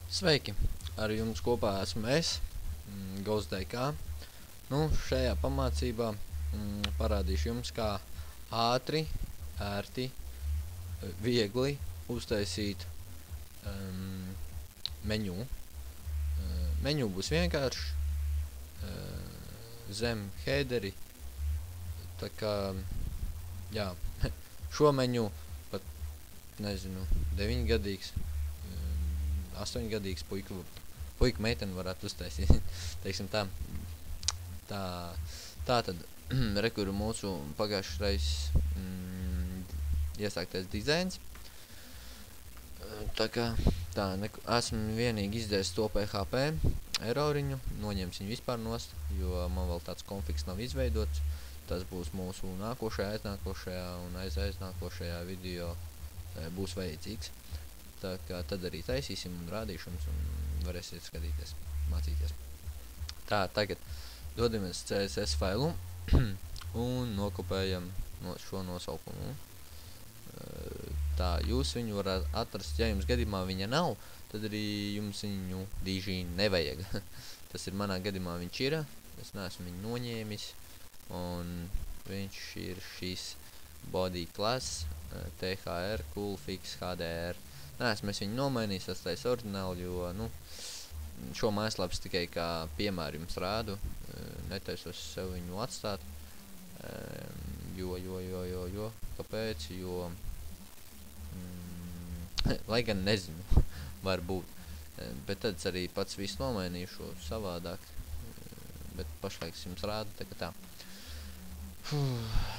Sveiki! Ar jums kopā esmu es, GhostDK. Šajā pamācībā parādīšu jums, kā ātri, ērti, viegli uztaisīt menu. Menu būs vienkārši, zem headeri. Tā kā, jā, šo menu pat, nezinu, 9-gadīgs, 8-gadīgs puika meiteni varētu uztaisīt. Teiksim tā. Tātad, kur mūsu pagājušais reizes iesāktais dizains. Tā kā, esmu vienīgi izdarījis to PHP erroriņu, noņems viņu vispār nost, jo man vēl tāds konfigs nav izveidots. Tas būs mūsu nākošajā, aiznākošajā un aiznākošajā video būs vajadzīgs. Tā kā tad arī taisīsim un rādīšu jums un varēsiet skatīties, mācīties. Tagad dodamies CSS failu un nokopējam šo nosaukumu. Jūs viņu varat atrast, ja jums gadījumā viņa nav, tad arī jums viņu dīžī nevajag. Tas ir manā gadījumā viņš ir, es neesmu viņu noņēmis, un viņš ir šis body class, thr, coolfix, hdr. Neesmu es viņu nomainījis, atstājis oriģināli, jo, šo mājaslapas tikai kā piemēru jums rādu, netaisos sev viņu atstāt, kāpēc, jo, lai gan nezinu, varbūt, bet tad arī pats visu nomainīšu savādāk, bet pašlaik jums rādu, tā kā tā.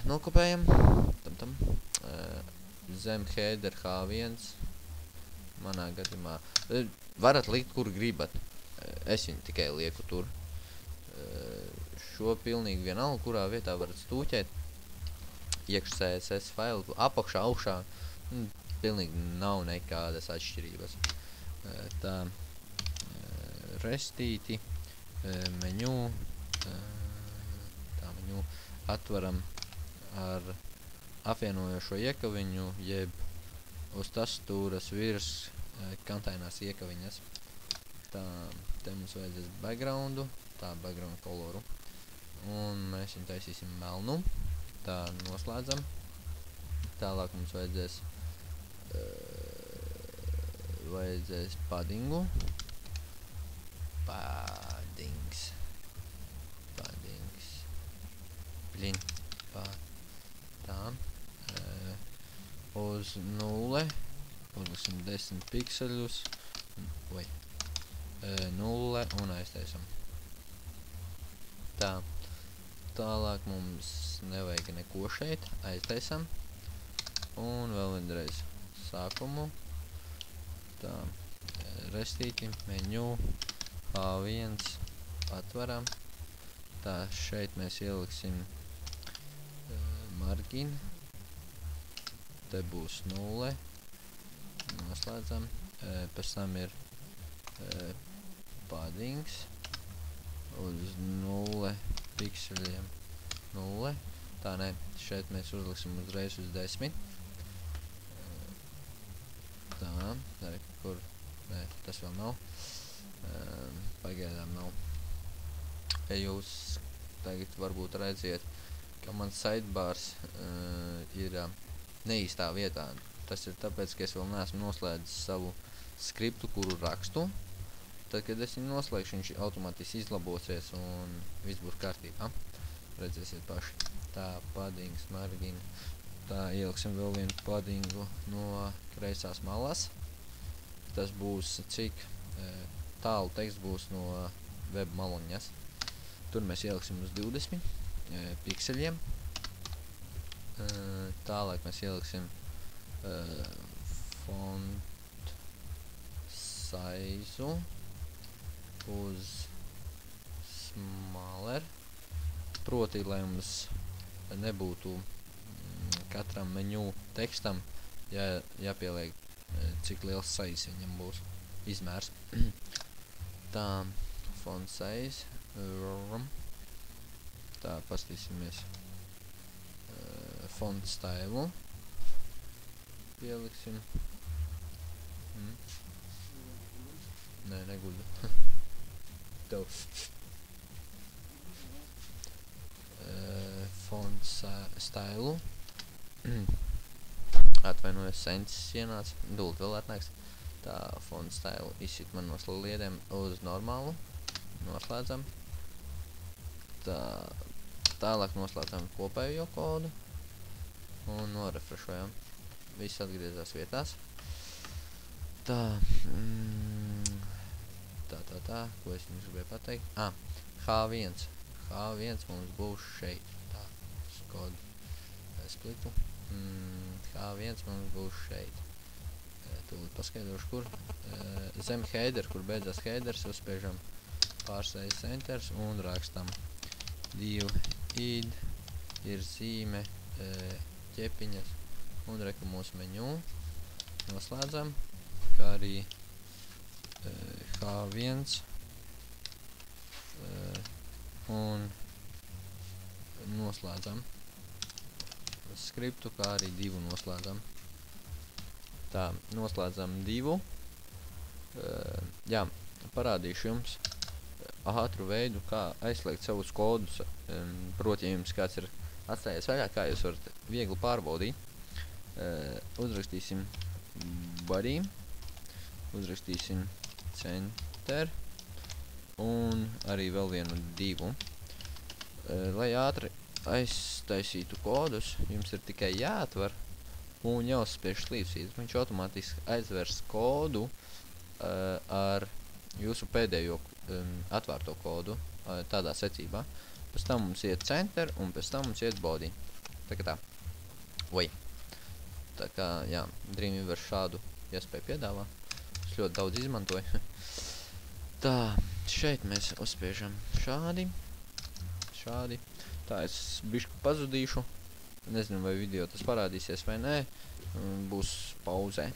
Nokopējam, zem header H1, manā gadījumā, varat likt, kur gribat, es viņu tikai lieku tur. Šo pilnīgi vienalga, kurā vietā varat stūķēt, iekš CSS failu, apakšā, augšā, pilnīgi nav nekādas atšķirības. Restīti, menu, menu atveram ar apvienojošo iekaviņu, jeb uz tastatūras virs kantainās iekaviņas. Te mums vajadzēs backgroundu, background koloru, un mēs viņu taisīsim melnu. Noslēdzam. Tālāk mums vajadzēs paddingu. Paddings. Uz 0 uzliksim 10 pikseļus. 0 un aiztaisam. Tālāk mums nevajag neko šeit, aiztaisam. Un vēl vienreiz sākumu. Restīti, menu, H1, atveram. Šeit mēs ieliksim margin. Te būs 0. Noslēdzam. Pēc tam ir paddings. Uz 0 pikseļiem 0. Šeit mēs uzliksim uzreiz uz 10. Tas vēl nav. Pagaidām nav. Jūs tagad varbūt redziet, ka man sidebars ir neīstā vietā. Tas ir tāpēc, ka es vēl neesmu noslēdzis savu skriptu, kuru rakstu. Tad, kad es viņu noslēgšu, viņš automātiski izlabosies un viss būs kārtībā. Redzēsiet paši. Paddings, margin. Ieliksim vēl vienu paddingu no kreisās malas. Tas būs cik tālu teksts būs no web maloņas. Tur mēs ieliksim uz 20 pikseļiem. Tālāk mēs ieliksim font size uz smaller. Proti, lai mums nebūtu katram menu tekstam jāpieliek, cik liels size viņam būs izmērs. Font size. Pastīsimies font style. Pieliksim. Nē, neguļu. Tev. Font stylu. Atvainojos, sensis ienāca. Dulti vēl atnāks. Tā, font stylu izsit man no sliedēm uz normālu. Noslēdzam. Tā, tālāk noslēdzam kopējo kodu. Un norefrešojam. Viss atgriezās vietās. Tā. Tā. Ko es jums gribēju pateikt? H1. H1 mums būs šeit. Tā, kodu splitu. H1 mums būs šeit. Tūlīt paskaidrošu, kur. Zem header, kur beidzās headers, uzspiežam pārsreiz enters un rakstam div id ir zīme ķepiņas un reku mūsu menu. Noslēdzam, kā arī H1 un noslēdzam skriptu, kā arī divu noslēdzam. Tā, noslēdzam divu. Jā, parādīšu jums ātru veidu, kā aizslēgt savus kodus. Proti, ja jums kāds ir atstājies vaļā, kā jūs varat viegli pārbaudīt. Uzrakstīsim body, uzrakstīsim center un arī vēl vienu divu. Lai ātri aiztaisītu kodus, jums ir tikai jāatver un jāuzspiež slīpsvītru. Viņš automātiski aizvers kodu ar jūsu pēdējo atvērto kodu tādā secībā. Pēc tam mums iet center un pēc tam mums iet body. Tā kā tā. Vai. Tā kā, jā, Dreamweaver šādu iespēju piedāvā. Es ļoti daudz izmantoju. Tā, šeit mēs uzspiežam šādi. Šādi. Tā, es bišķi pazudīšu. Nezinu, vai video tas parādīsies vai nē. Būs pauzē.